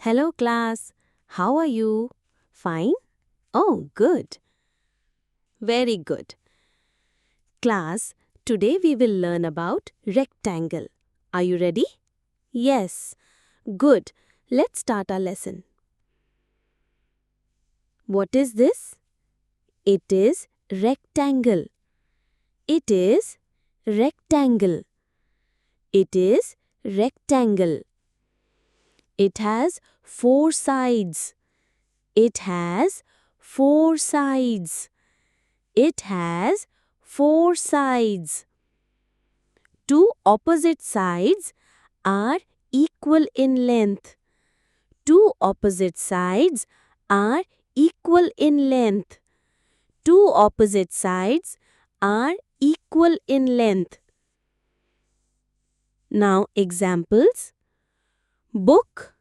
Hello, class. How are you? Fine? Oh, good. Very good. Class, today we will learn about rectangle. Are you ready? Yes. Good. Let's start our lesson. What is this? It is rectangle. It is rectangle. It is rectangle. It has four sides. It has four sides. It has four sides. Two opposite sides are equal in length. Two opposite sides are equal in length. Two opposite sides are equal in length. Now examples: book,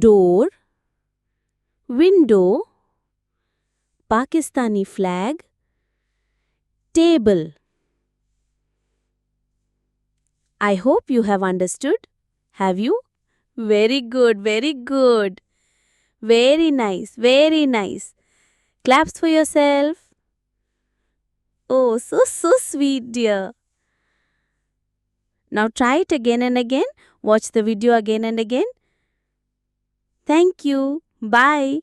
door, window, Pakistani flag, table. I hope you have understood. Have you? Very good, very good. Very nice, very nice. Claps for yourself. Oh, so sweet, dear. Now try it again and again. Watch the video again and again. Thank you. Bye.